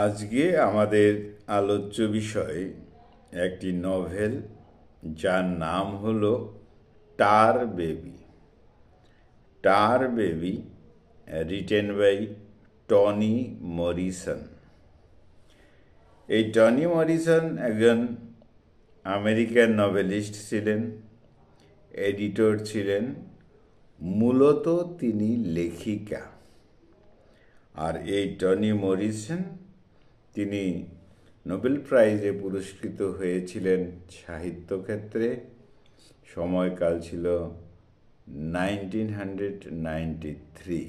আজকে আমাদের আলোচ্য বিষয় একটি নভেল যার নাম হলো tar baby. Tar baby written by Toni Morrison. এই টনি মরিসন একজন আমেরিকান নভেলিস্ট ছিলেন, এডিটর ছিলেন, মূলত তিনি লেখিকা। আর এই টনি মরিসন তিনি নোবেল প্রাইজে পুরস্কৃত হয়েছিলেন সাহিত্যক্ষেত্রে। সময়কাল ছিল 1993।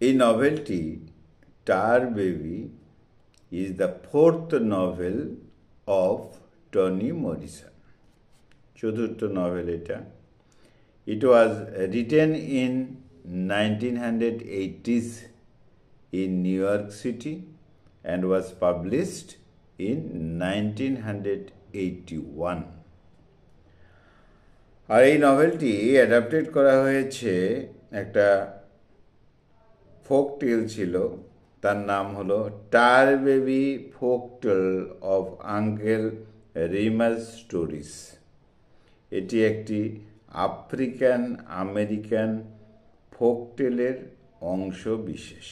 এই নভেলটি tar baby is the fourth novel of Toni Morrison, চতুর্থ নভেল এটা। It was written in 1980s in New York City and was published in 1981. আর এই নভেলটি অ্যাডাপ্টেড করা হয়েছে একটা ফোক টেল ছিল, তার নাম হলো tar baby folk tale of Uncle Remus stories. এটি একটি আফ্রিকান আমেরিকান ফোক টেলের অংশ বিশেষ।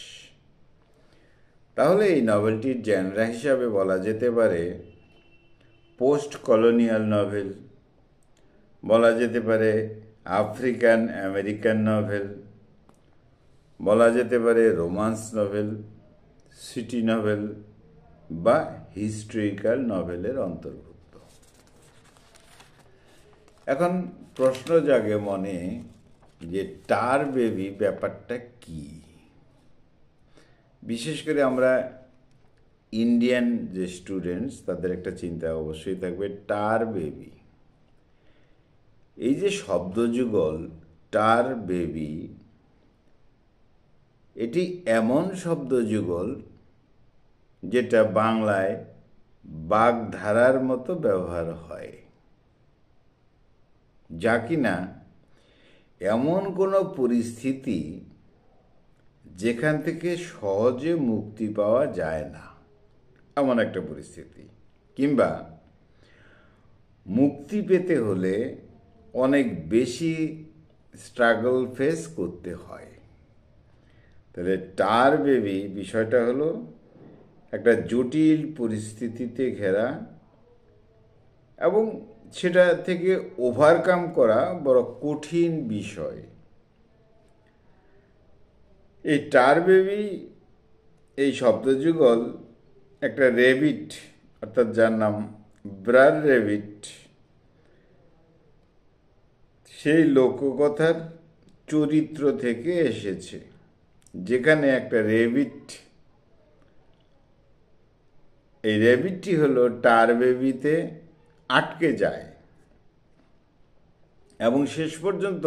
তাহলে এই নভেলটির জেনরা হিসাবে বলা যেতে পারে পোস্ট কলোনিয়াল নভেল, বলা যেতে পারে আফ্রিকান আমেরিকান নভেল, বলা যেতে পারে রোমান্স নভেল, সিটি নভেল বা হিস্ট্রিক্যাল নভেলের অন্তর্ভুক্ত। এখন প্রশ্ন জাগে মনে যে টার বেবি ব্যাপারটা কি। বিশেষ করে আমরা ইন্ডিয়ান যে স্টুডেন্টস তাদের একটা চিন্তা অবশ্যই থাকবে টার বেবি। এই যে শব্দযুগল টার বেবি, এটি এমন শব্দযুগল যেটা বাংলায় বাগধারার মতো ব্যবহার হয়, যা কিনা এমন কোনো পরিস্থিতি যেখান থেকে সহজে মুক্তি পাওয়া যায় না, এমন একটা পরিস্থিতি, কিংবা মুক্তি পেতে হলে অনেক বেশি স্ট্রাগল ফেস করতে হয়। তাহলে টার বেবি বিষয়টা হলো একটা জটিল পরিস্থিতিতে ঘেরা এবং সেটা থেকে ওভারকাম করা বড় কঠিন বিষয়। এই টার বেবি এই শব্দযুগল একটা রেবিট, অর্থাৎ যার নাম ব্রার রেবিট, সেই লোককথার চরিত্র থেকে এসেছে, যেখানে একটা রেবিট, এই রেবিটটি হলো টার বেবিতে আটকে যায় এবং শেষ পর্যন্ত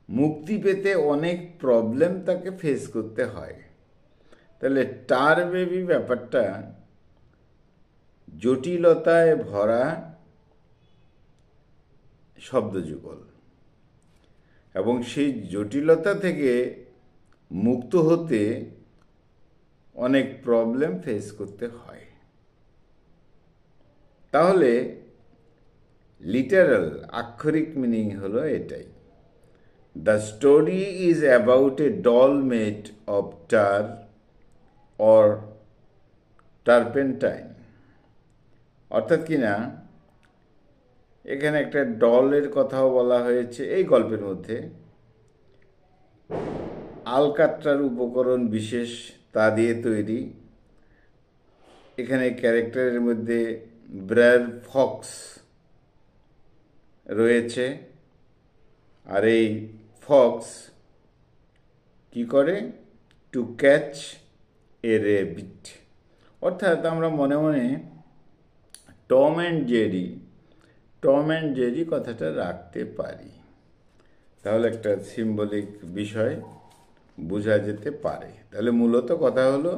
মুক্তি পেতে অনেক প্রবলেম তাকে ফেস করতে হয়। তাহলে টার বেবি ব্যাপারটা জটিলতায় ভরা শব্দযুগল এবং সেই জটিলতা থেকে মুক্ত হতে অনেক প্রবলেম ফেস করতে হয়। তাহলে লিটারাল আক্ষরিক মিনিং হলো এটাই। The story is about a doll made of tar or turpentine. অর্থাৎ কিনা এখানে একটা ডলের কথাও বলা হয়েছে এই গল্পের মধ্যে। আলকাত্রার উপকরণ বিশেষ তা দিয়ে তৈরি। এখানে ক্যারেক্টারের মধ্যে ব্রার ফক্স রয়েছে, আর এই ফক্স কি করে? To catch a rabbit. অর্থাৎ আমরা মনে মনে টম অ্যান্ড জেরি কথাটা রাখতে পারি, তাহলে একটা সিম্বলিক বিষয় বোঝা যেতে পারে। তাহলে মূলত কথা হলো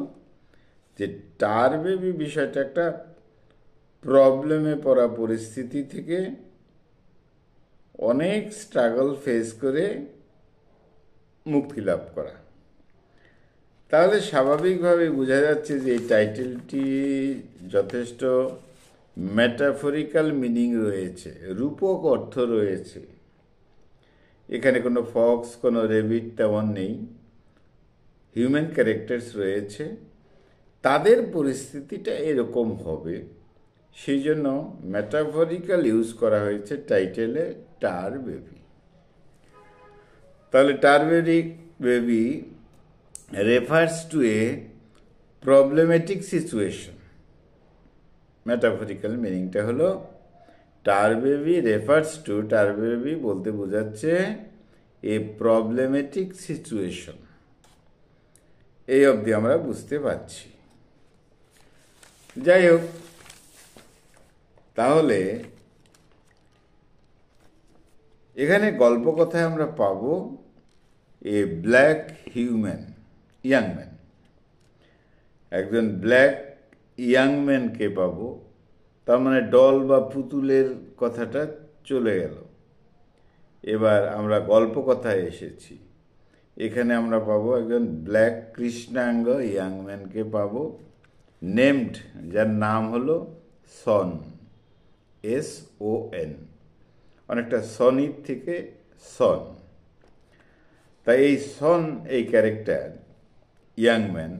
যে টার বেবি বিষয়টা একটা প্রবলেমে পড়া পরিস্থিতি থেকে অনেক স্ট্রাগল ফেস করে মুক্তি লাভ করা। তাহলে স্বাভাবিকভাবে বোঝা যাচ্ছে যে এই টাইটেলটি যথেষ্ট মেটাফরিক্যাল মিনিং রয়েছে, রূপক অর্থ রয়েছে। এখানে কোনো ফক্স, কোনো রেবিট তেমন নেই, হিউম্যান ক্যারেক্টার্স রয়েছে, তাদের পরিস্থিতিটা এরকম হবে, সেই জন্য মেটাফরিক্যাল ইউজ করা হয়েছে টাইটেলে টার বেবি। তাহলে tar baby refers to a problematic situation. Metaphorical মিনিংটা হলো tar baby refers to, tar baby বলতে বোঝাচ্ছে এ প্রবলেমেটিক সিচুয়েশন। এই অবধি আমরা বুঝতে পারছি। যাই হোক, তাহলে এখানে গল্প কথায় আমরা পাবো এ ব্ল্যাক হিউম্যান, ইয়াং ম্যান, একজন ব্ল্যাক ইয়াং ম্যানকে পাবো। তার মানে ডল বা পুতুলের কথাটা চলে গেল, এবার আমরা গল্প কথায় এসেছি। এখানে আমরা পাবো একজন ব্ল্যাক কৃষ্ণাঙ্গ ইয়াং ম্যানকে পাবো, নেমড, যার নাম হলো সন, SON, অনেকটা সনির থেকে সন। তাই এই সন, এই ক্যারেক্টার ইয়াং ম্যান,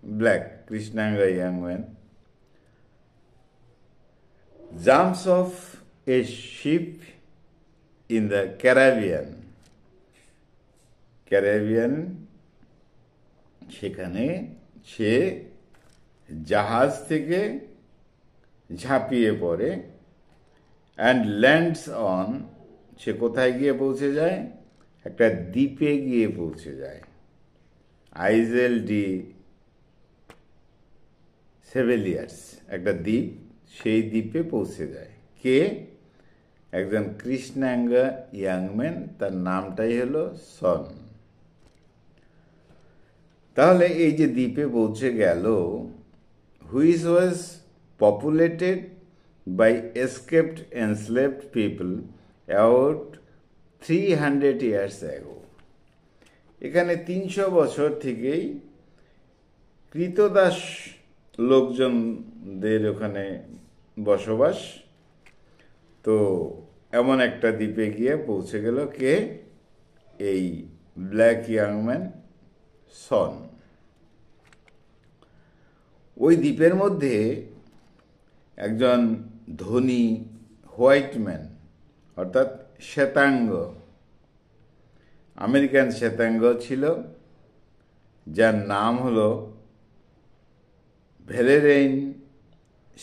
ব্ল্যাক কৃষ্ণাঙ্গ young man, jumps of a ship in the Caribbean, সেখানে সে জাহাজ থেকে ঝাঁপিয়ে পড়ে, অ্যান্ড ল্যান্ডস অন, সে কোথায় গিয়ে পৌঁছে যায়? একটা দ্বীপে গিয়ে পৌঁছে যায়, আইজেল ডি সেভেলিয়ার্স, একটা দ্বীপ, সেই দ্বীপে পৌঁছে যায়। কে? একজন কৃষ্ণাঙ্গ ইয়াংম্যান, তার নামটাই হলো সন। তাহলে এই যে দ্বীপে পৌঁছে গেল, which was populated by escaped enslaved people about 300 years ago, এখানে 300 বছর থেকেই কৃতদাস লোকজনদের ওখানে বসবাস। তো এমন একটা দ্বীপে গিয়ে পৌঁছে গেল কে? এই ব্ল্যাক ইয়াংম্যান সন। ওই দ্বীপের মধ্যে একজন ধনী হোয়াইট ম্যান, অর্থাৎ শ্বেতাঙ্গ, আমেরিকান শ্বেতাঙ্গ ছিল, যার নাম হলো ভ্যালেরিয়ান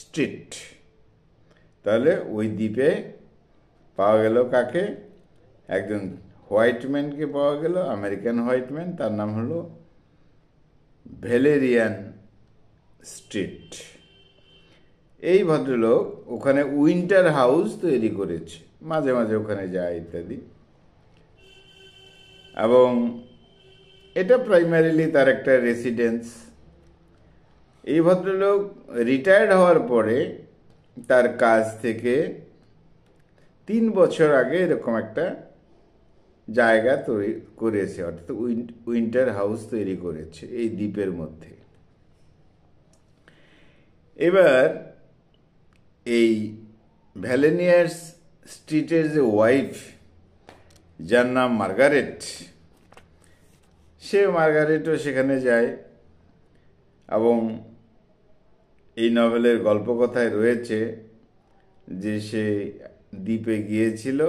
স্ট্রিট। তাহলে ওই দ্বীপে পাওয়া গেল কাকে? একজন হোয়াইট ম্যানকে পাওয়া গেল, আমেরিকান হোয়াইট ম্যান, তার নাম হলো ভ্যালেরিয়ান স্ট্রিট। এই ভদ্রলোক ওখানে উইন্টার হাউস তৈরি করেছে, মাঝে মাঝে ওখানে যায় ইত্যাদি, এবং এটা প্রাইমারিলি তার একটা রেসিডেন্স। এই ভদ্রলোক রিটায়ার্ড হওয়ার পরে তার কাজ থেকে 3 বছর আগে এরকম একটা জায়গা তৈরি করেছে, অর্থাৎ উইন্টার হাউস তৈরি করেছে এই দ্বীপের মধ্যে। এবার এই ভ্যালেরিয়ান স্ট্রিটের যে ওয়াইফ, যার নাম মার্গারেট, সে মার্গারেটও সেখানে যায়, এবং এই নভেলের গল্পকথায় রয়েছে যে সে দ্বীপে গিয়েছিল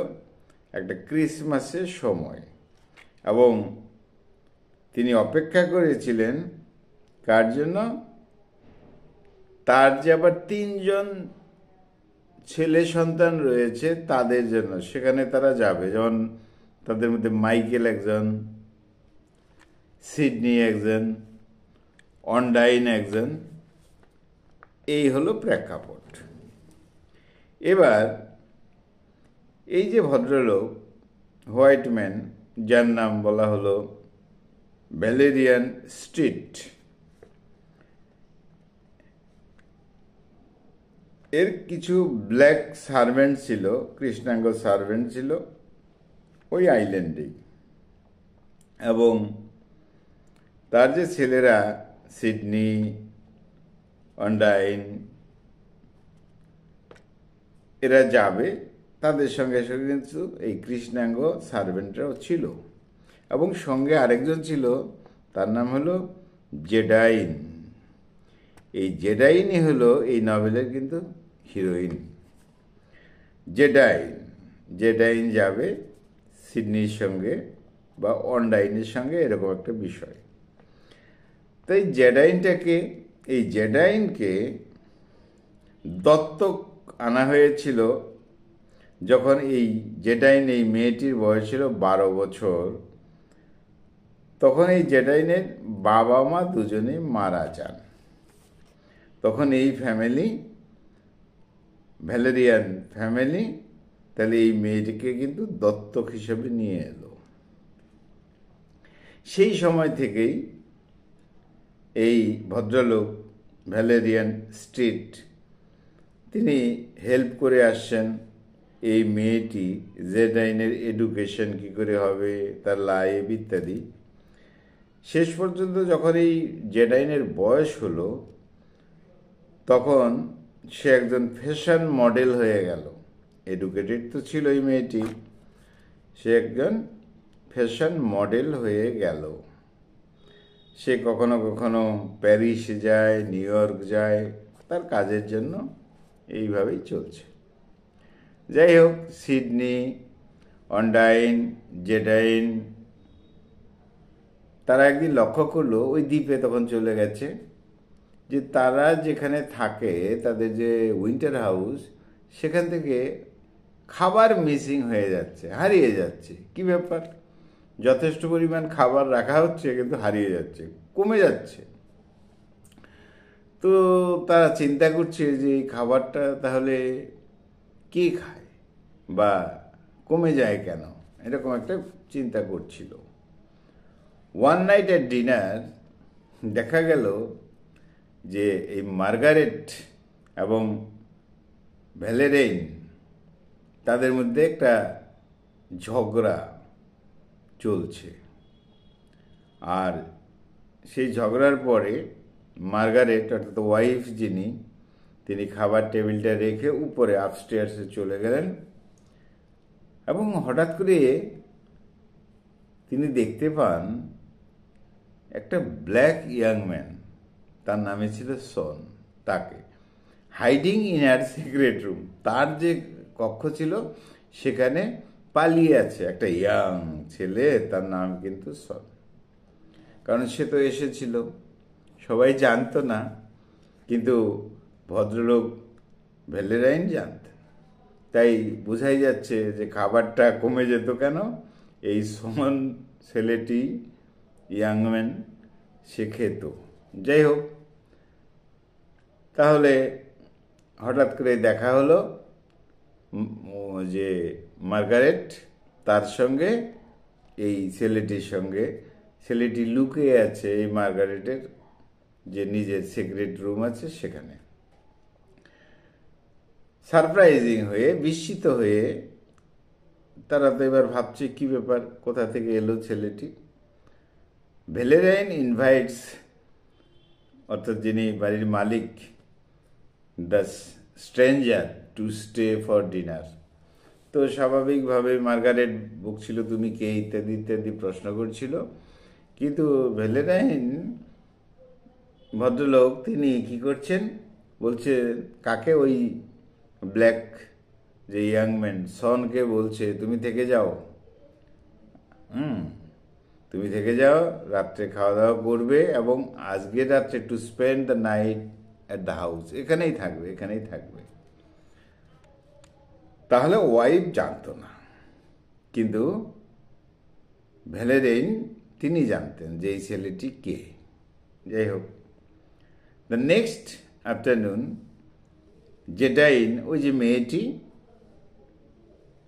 একটা ক্রিসমাসের সময়, এবং তিনি অপেক্ষা করেছিলেন কার জন্য? তার যে আবার 3 জন ছেলে সন্তান রয়েছে তাদের জন্য। সেখানে তারা যাবে, যেমন তাদের মধ্যে মাইকেল একজন, সিডনি একজন, অনডাইন একজন। এই হলো প্রেক্ষাপট। এবার এই যে ভদ্রলোক হোয়াইট ম্যান, যার নাম বলা হলো ভ্যালেরিয়ান স্ট্রিট, এর কিছু ব্ল্যাক সার্ভেন্ট ছিল, কৃষ্ণাঙ্গ সার্ভেন্ট ছিল ওই আইল্যান্ডেই, এবং তার যে ছেলেরা সিডনি, অন্ডাইন, এরা যাবে, তাদের সঙ্গে সঙ্গে কিন্তু এই কৃষ্ণাঙ্গ সার্ভেন্টরাও ছিল, এবং সঙ্গে আরেকজন ছিল, তার নাম হলো জেডাইন। এই জেডাইনই হলো এই নভেলের কিন্তু হিরোইন। জেডাইন জেডাইন যাবে সিডনির সঙ্গে বা অনডাইনের সঙ্গে, এরকম একটা বিষয়। তাই এই জেডাইনকে দত্তক আনা হয়েছিল যখন এই জেডাইন, এই মেয়েটির বয়স ছিল 12 বছর। তখন এই জেডাইনের বাবা মা দুজনেই মারা যান। তখন এই ফ্যামিলি, ভ্যালেরিয়ান ফ্যামিলি, তাহলে এই মেয়েটিকে কিন্তু দত্তক হিসেবে নিয়ে এলো। সেই সময় থেকেই এই ভদ্রলোক ভ্যালেরিয়ান স্ট্রিট, তিনি হেল্প করে আসছেন এই মেয়েটি জেডাইনের এডুকেশন কি করে হবে, তার লাইফ ইত্যাদি। শেষ পর্যন্ত যখন এই জেডাইনের বয়স হলো, তখন সে একজন ফ্যাশন মডেল হয়ে গেল। এডুকেটেড তো ছিল এই মেয়েটি, সে একজন ফ্যাশন মডেল হয়ে গেল। সে কখনো কখনো প্যারিস যায়, নিউ ইয়র্ক যায়, তার কাজের জন্য এইভাবেই চলছে। যাই হোক, সিডনি, অন্ডাইন, জেডাইন তারা একদিন লক্ষ্য করলো ওই দ্বীপে তখন চলে গেছে যে তারা যেখানে থাকে, তাদের যে উইন্টার হাউস, সেখান থেকে খাবার মিসিং হয়ে যাচ্ছে, হারিয়ে যাচ্ছে। কি ব্যাপার? যথেষ্ট পরিমাণ খাবার রাখা হচ্ছে কিন্তু হারিয়ে যাচ্ছে, কমে যাচ্ছে। তো তারা চিন্তা করছে যে এই খাবারটা তাহলে কে খায় বা কমে যায় কেন, এরকম একটা চিন্তা করছিল। ওয়ান নাইট এট ডিনার দেখা গেল যে এই মার্গারেট এবং ভ্যালেরিয়ান, তাদের মধ্যে একটা ঝগড়া চলছে। আর সেই ঝগড়ার পরে মার্গারেট, অর্থাৎ ওয়াইফ যিনি, তিনি খাবার টেবিলটা রেখে উপরে আপস্টেয়ার্সে চলে গেলেন, এবং হঠাৎ করে তিনি দেখতে পান একটা ব্ল্যাক ইয়াং ম্যান, তার নামে ছিল সন, তাকে hiding in a secret room, তার যে কক্ষ ছিল সেখানে পালিয়ে আছে একটা ইয়াং ছেলে, তার নাম কিন্তু সন। কারণ সে তো এসেছিল, সবাই জানতো না, কিন্তু ভদ্রলোক ভ্যালেরাইন জানতেন। তাই বোঝাই যাচ্ছে যে খাবারটা কমে যেত কেন, এই সন ছেলেটি, ইয়াংম্যান, সে খেত। যাই হোক, তাহলে হঠাৎ করে দেখা হলো যে মার্গারেট, তার সঙ্গে এই ছেলেটির সঙ্গে, ছেলেটি লুকিয়ে আছে এই মার্গারেটের যে নিজের সিক্রেট রুম আছে সেখানে। সারপ্রাইজিং হয়ে, বিস্মিত হয়ে তারা তো এবার ভাবছে কি ব্যাপার, কোথা থেকে এলো ছেলেটি। ভ্যালেরিয়ান ইনভাইটস, অর্থাৎ যিনি বাড়ির মালিক, the stranger to stay for dinner. তো স্বাভাবিকভাবে মার্গারেট বকছিল তুমি কে, ইত্যাদি ইত্যাদি প্রশ্ন করছিল। কিন্তু ভ্যালেরিয়ান ভদ্রলোক তিনি কি করছেন, বলছে কাকে, ওই ব্ল্যাক যে ইয়াংম্যান সনকে বলছে তুমি থেকে যাও, তুমি থেকে যাও, রাত্রে খাওয়া দাওয়া করবে, এবং আজকে রাত্রে to spend the night at the house, এখানেই থাকবে, এখানেই থাকবে। তাহলে ওয়াইফ জানতো না, কিন্তু ভ্যালেরিয়ান তিনি জানতেন যে এই ছেলেটি কে। যাই হোক, দ্য নেক্সট আফটারনুন জেডাইন, ওই যে মেয়েটি,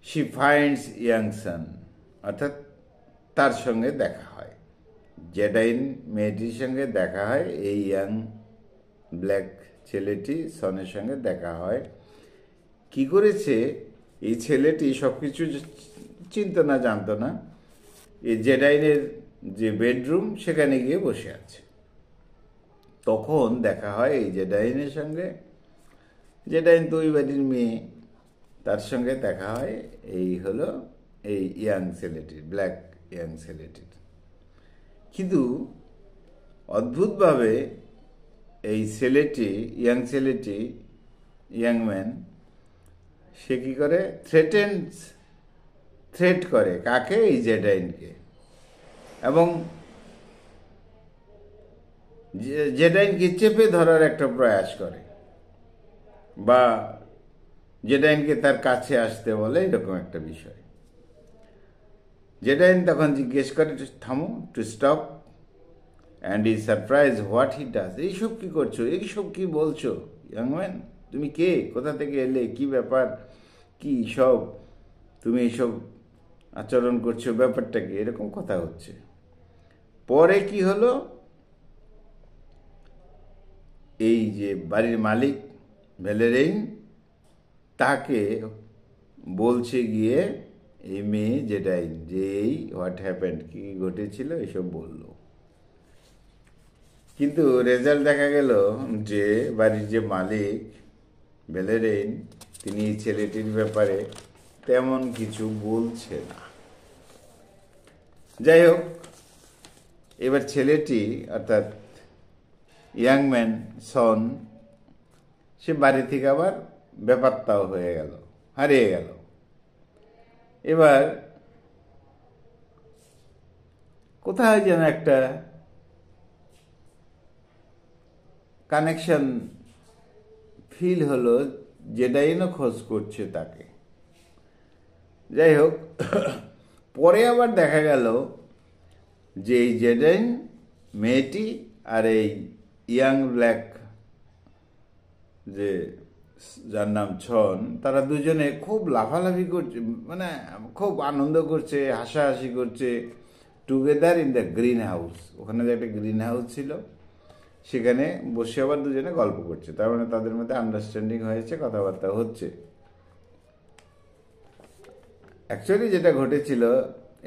শি ফাইন্ডস ইয়াং সন, অর্থাৎ তার সঙ্গে দেখা হয়, জেডাইন মেয়েটির সঙ্গে দেখা হয়, এই ইয়াং ব্ল্যাক ছেলেটি সনের সঙ্গে দেখা হয়। কি করেছে এই ছেলেটি সব কিছু চিনতো না, জানতো না। এই জেডাইনের যে বেডরুম সেখানে গিয়ে বসে আছে। তখন দেখা হয় এই জেডাইনের সঙ্গে। জেডাইন তো ওই বাড়ির মেয়ে, তার সঙ্গে দেখা হয় এই হলো এই ইয়াং ছেলেটির, ব্ল্যাক ইয়াং ছেলেটির। কিন্তু অদ্ভুতভাবে এই ছেলেটি, ইয়াং ম্যান, সে কি করে থ্রেট করে কাকে? এই জেডাইনকে। এবং জেডাইনকে চেপে ধরার একটা প্রয়াস করে, বা জেডাইনকে তার কাছে আসতে বলে, এরকম একটা বিষয়। জেডাইন তখন জিজ্ঞেস করে, থামো, to stop, and E surprise what he does. এইসব কি করছো, এইসব কি বলছো ইয়াং ম্যান? তুমি কে, কোথা থেকে এলে, কি ব্যাপার, কি সব তুমি এইসব আচরণ করছো, ব্যাপারটা কি? এরকম কথা হচ্ছে। পরে কি হলো, এই যে বাড়ির মালিক ভ্যালেরিন তাকে বলছে গিয়ে এই মেয়ে জেডাইন, যে এই হোয়াট হ্যাপেন্ড, কি ঘটেছিল, এসব বলল। কিন্তু রেজাল্ট দেখা গেল যে বাড়ির যে মালিক ভ্যালেরিন, তিনি এই ছেলেটির ব্যাপারে তেমন কিছু বলছে না। যাই হোক, এবার ছেলেটি অর্থাৎ ইয়াং ম্যান সন, সে বাড়ি থেকে আবার বেপাত্তাও হয়ে গেল, হারিয়ে গেল। এবার কোথায় যেন একটা কানেকশন ফিল হলো, জেডাইনও খোঁজ করছে তাকে। যাই হোক, পরে আবার দেখা গেল যে এই জেডাইন মেয়েটি আর এই ইয়াং ব্ল্যাক, যে যার নাম ছন, তারা দুজনে খুব লাফালাফি করছে, মানে খুব আনন্দ করছে, হাসাহাসি করছে, together in the green house. ওখানে যে একটা গ্রিন হাউস ছিল, সেখানে বসে আবার দুজনে গল্প করছে। তার মানে তাদের মধ্যে আন্ডারস্ট্যান্ডিং হয়েছে, কথাবার্তা হচ্ছে। অ্যাকচুয়ালি যেটা ঘটেছিল,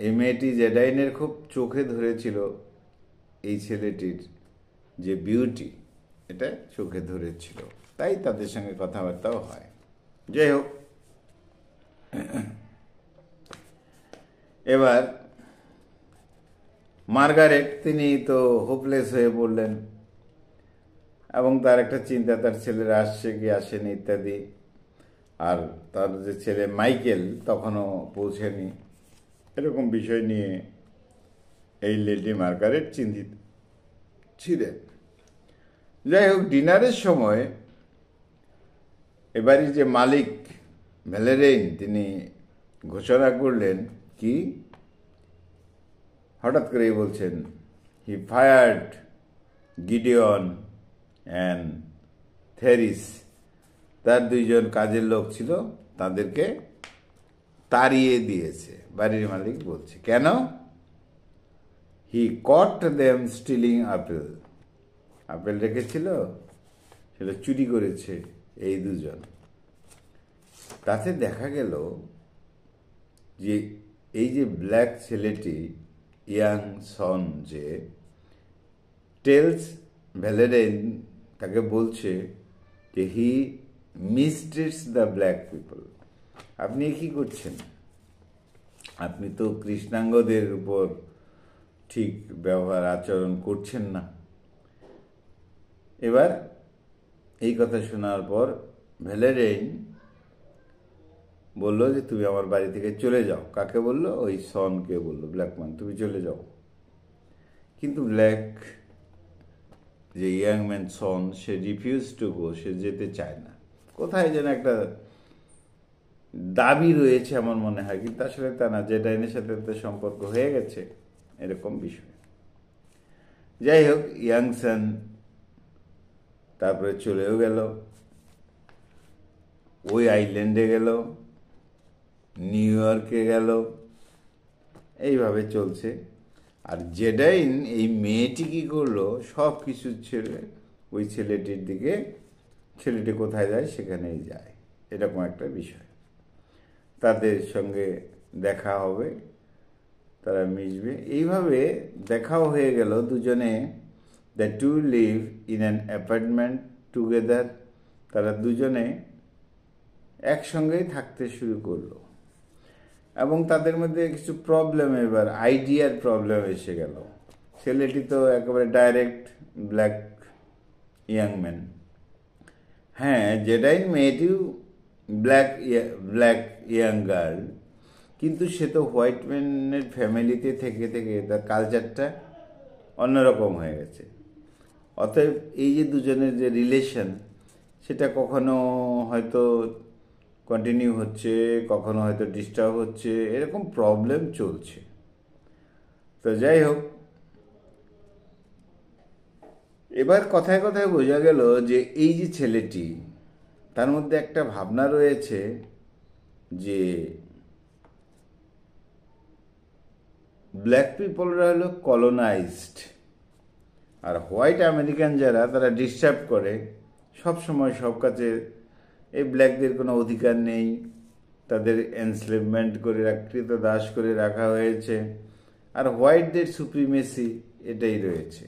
এই মেয়েটি জেডাইনের খুব চোখে ধরেছিল এই ছেলেটির যে বিউটি, এটা চোখে ধরেছিল, তাই তাদের সঙ্গে কথাবার্তাও হয়। যাই হোক, এবার মার্গারেট, তিনি তো হোপলেস হয়ে পড়লেন, এবং তার একটা চিন্তা, তার ছেলেরা আসছে কি আসেনি ইত্যাদি। আর তার যে ছেলে মাইকেল তখনও পৌঁছেনি, এরকম বিষয় নিয়ে এই লেডি মার্গারেট চিন্তিত ছিলেন। যাই হোক, ডিনারের সময় এবারই যে মালিক ভ্যালেরিন, তিনি ঘোষণা করলেন কি, হঠাৎ করেই বলছেন, হি ফায়ার্ড গিডিয়ন অ্যান্ড থেরিস। তার দুইজন কাজের লোক ছিল, তাদেরকে তাড়িয়ে দিয়েছে। বাড়ির মালিক বলছে, কেন? হি কট দেম স্টিলিং আপেল। আপেল রেখেছিল, সেটা চুরি করেছে এই দুজন। তাতে দেখা গেল যে এই যে ব্ল্যাক ছেলেটি, ইয়াং সন, যে টেলস ভ্যালেরিন, তাকে বলছে যে হি মিসট্রিটস দ্য ব্ল্যাক পিপল। আপনি কি করছেন? আপনি তো কৃষ্ণাঙ্গদের উপর ঠিক ব্যবহার আচরণ করছেন না। এবার এই কথা শোনার পর ভ্যালেরিন বলল যে তুমি আমার বাড়ি থেকে চলে যাও। কাকে বলল? ওই সনকে বলল, ব্ল্যাকম্যান, তুমি চলে যাও। কিন্তু ব্ল্যাক যে ইয়াং ম্যান সন, সে রিফিউজ টু গো, সে যেতে চায় না। কোথায় যেন একটা দাবি রয়েছে আমার মনে হয়, কিন্তু আসলে তা না, জেডাইনের সাথে তো সম্পর্ক হয়ে গেছে, এরকম বিষয়। যাই হোক, ইয়াং সন তারপরে চলেও গেল, ওই আইল্যান্ডে গেল, নিউ ইয়র্কে গেল, এইভাবে চলছে। আর জেডাইন, এই মেয়েটি কি করলো, সব কিছু ছেড়ে ওই ছেলেটির দিকে, ছেলেটি কোথায় যায় সেখানেই যায়, এরকম একটা বিষয়। তাদের সঙ্গে দেখা হবে, তারা মিশবে। এইভাবে দেখাও হয়ে গেল দুজনে, the two live in an apartment together, তারা দুজনে একসঙ্গেই থাকতে শুরু করলো এবং তাদের মধ্যে কিছু প্রবলেম, এবার আইডিয়ার প্রবলেম এসে গেল। ছেলেটি তো একেবারে ডাইরেক্ট ব্ল্যাক ইয়াং ম্যান, হ্যাঁ জেডাইন মেয়েটিও ব্ল্যাক ইয়াং গার্ল, কিন্তু সে তো হোয়াইট ম্যানের ফ্যামিলিতে থেকে থেকে তার কালচারটা অন্যরকম হয়ে গেছে। অতএব এই যে দুজনের যে রিলেশন, সেটা কখনো হয়তো কন্টিনিউ হচ্ছে, কখনো হয়তো ডিস্টার্ব হচ্ছে, এরকম প্রবলেম চলছে। তো যাই হোক, এবার কথায় কথায় বোঝা গেল যে এই যে ছেলেটি, তার মধ্যে একটা ভাবনা রয়েছে যে ব্ল্যাক পিপলরা হলো কলোনাইজড, আর হোয়াইট আমেরিকান যারা, তারা ডিস্টার্ব করে সব সময় সব কাছে। এই ব্ল্যাকদের কোনো অধিকার নেই, তাদের এনস্লেভমেন্ট করে দাস করে রাখা হয়েছে, আর হোয়াইটদের সুপ্রিমেসি এটাই রয়েছে।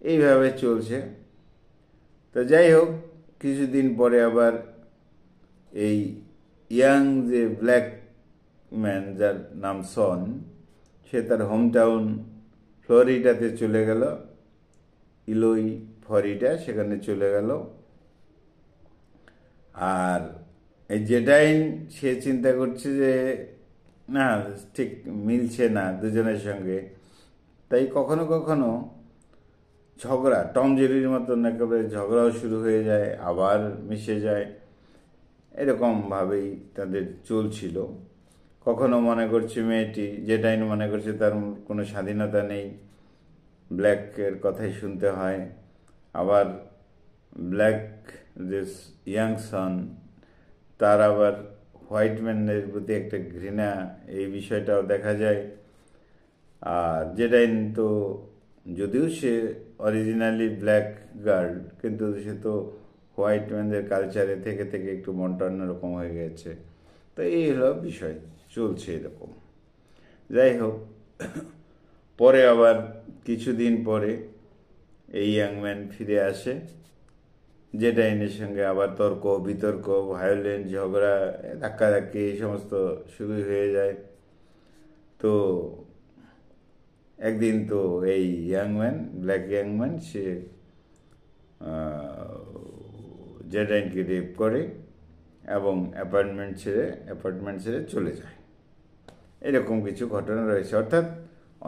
এইভাবে চলছে। তো যাই হোক, কিছুদিন পরে আবার এই ইয়াং যে ব্ল্যাক ম্যান, যার নাম সন, সে তার হোম টাউন ফ্লোরিডাতে চলে গেল, ইলোই ফ্লোরিডা, সেখানে চলে গেল। আর এই জেডাইন, সে চিন্তা করছে যে না, ঠিক মিলছে না দুজনের সঙ্গে, তাই কখনো কখনো ঝগড়া, টম জেরির মতন একেবারে ঝগড়াও শুরু হয়ে যায়, আবার মিশে যায়, এরকমভাবেই তাদের চলছিল। কখনো মনে করছে মেয়েটি, জেডাইন মনে করছে তার কোনো স্বাধীনতা নেই, ব্ল্যাকের কথাই শুনতে হয়। আবার ব্ল্যাক যে ইয়াং সন, তার আবার হোয়াইট ম্যানের প্রতি একটা ঘৃণা, এই বিষয়টাও দেখা যায়। আর জেডাইন তো, যদিও সে অরিজিনালি ব্ল্যাক গার্ল, কিন্তু সে তো হোয়াইট ম্যানদের কালচারে থেকে থেকে একটু মনটা অন্যরকম হয়ে গেছে। তো এই হলো বিষয়, চলছে এরকম। যাই হোক, পরে আবার কিছুদিন পরে এই ইয়াং ম্যান ফিরে আসে, জেডাইনের সঙ্গে আবার তর্ক বিতর্ক, ভায়োলেন্ট ঝগড়া, ধাক্কাধাক্কি, এই সমস্ত শুরু হয়ে যায়। তো একদিন তো এই ব্ল্যাক ইয়াং ম্যান, সে জেডাইনকে রেপ করে এবং অ্যাপার্টমেন্ট ছেড়ে চলে যায়। এরকম কিছু ঘটনা রয়েছে। অর্থাৎ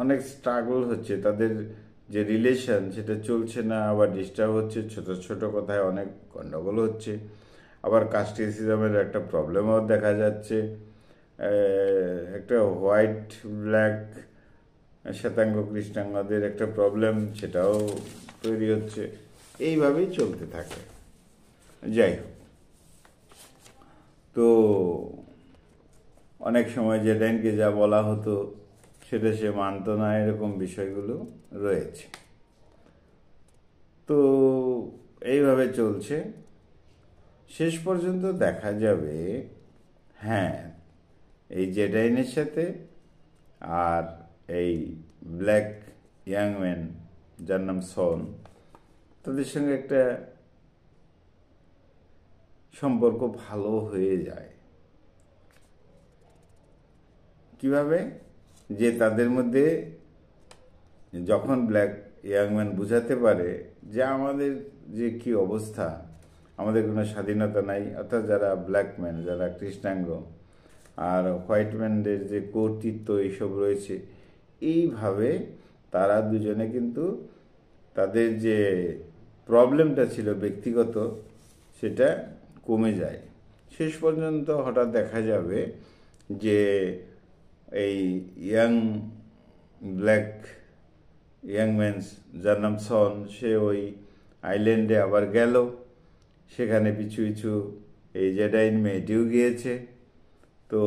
অনেক স্ট্রাগল হচ্ছে, তাদের যে রিলেশন সেটা চলছে না, আবার ডিস্টার্ব হচ্ছে, ছোট ছোট কথায় অনেক গণ্ডগোল হচ্ছে, আবার কাস্টিসিজমের একটা প্রবলেমও দেখা যাচ্ছে, একটা হোয়াইট ব্ল্যাক শ্বেতাঙ্গ কৃষ্ণাঙ্গদের একটা প্রবলেম, সেটাও তৈরি হচ্ছে। এইভাবেই চলতে থাকে। যাই হোক, তো অনেক সময় জেডাইনকে যা বলা হতো সেটা সে মানত না, এরকম বিষয়গুলো রয়েছে। তো এইভাবে চলছে, শেষ পর্যন্ত দেখা যাবে, হ্যাঁ, এই জেডাইনের সাথে আর এই ব্ল্যাক ইয়াং ম্যান, যার নাম সন, তাদের সঙ্গে একটা সম্পর্ক ভালো হয়ে যায়। কিভাবে? যে তাদের মধ্যে যখন ব্ল্যাক ইয়াং ম্যান বুঝাতে পারে যে আমাদের যে কি অবস্থা, আমাদের কোনো স্বাধীনতা নাই, অর্থাৎ যারা ব্ল্যাক ম্যান, যারা কৃষ্ণাঙ্গ, আর হোয়াইট ম্যানদের যে কর্তৃত্ব এইসব রয়েছে, এইভাবে তারা দুজনে কিন্তু তাদের যে প্রবলেমটা ছিল ব্যক্তিগত, সেটা কমে যায়। শেষ পর্যন্ত হঠাৎ দেখা যাবে যে এই ব্ল্যাক ইয়াং ম্যান, যার নাম সন, সে ওই আইল্যান্ডে আবার গেল, সেখানে পিছু পিছু এই জেডাইন মেয়েটিও গিয়েছে। তো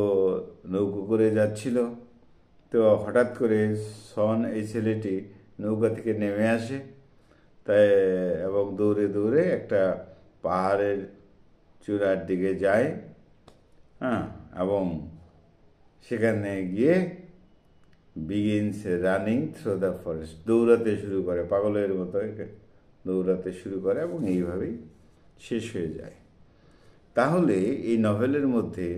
নৌকো করে যাচ্ছিল, তো হঠাৎ করে সন, এই ছেলেটি, নৌকা থেকে নেমে আসে, তাই এবং দৌড়ে দৌড়ে একটা পাহাড়ের চূড়ার দিকে যায়, হ্যাঁ, এবং সেখানে গিয়ে begins running through the forest, দৌড়াতে শুরু করে, পাগলের মতো দৌড়াতে শুরু করে এবং এইভাবেই শেষ হয়ে যায়। তাহলে এই নভেলের মধ্যে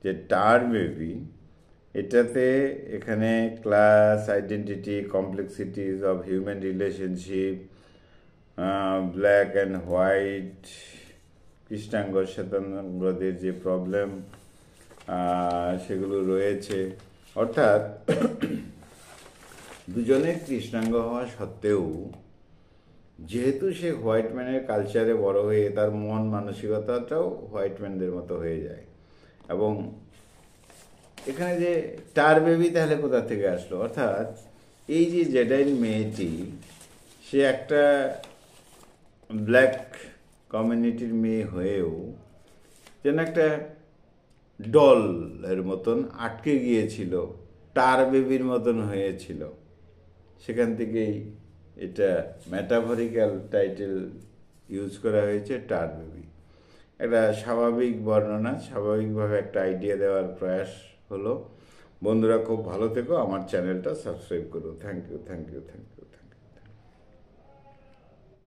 যে টার বেবি, এটাতে এখানে class, identity, complexities of human relationship, black and white, কৃষ্ণাঙ্গ শ্বেতাঙ্গদের যে প্রবলেম সেগুলো রয়েছে। অর্থাৎ দুজনে কৃষ্ণাঙ্গ হওয়া সত্ত্বেও যেহেতু সে হোয়াইট ম্যানের কালচারে বড় হয়ে তার মন মানসিকতাটাও হোয়াইট ম্যানদের মতো হয়ে যায়। এবং এখানে যে টার বেবি তাহলে কোথা থেকে আসলো, অর্থাৎ এই যে জেডাইন মেয়েটি, সে একটা ব্ল্যাক কমিউনিটির মেয়ে হয়েও যেন একটা ডলের মতন আটকে গিয়েছিল, টার বেবির মতন হয়েছিল। সেখান থেকেই এটা মেটাফরিক্যাল টাইটেল ইউজ করা হয়েছে, টার বেবি। একটা স্বাভাবিক বর্ণনা, স্বাভাবিকভাবে একটা আইডিয়া দেওয়ার প্রয়াস হলো। বন্ধুরা খুব ভালো থেকো, আমার চ্যানেলটা সাবস্ক্রাইব করো। Thank you, thank you, thank you.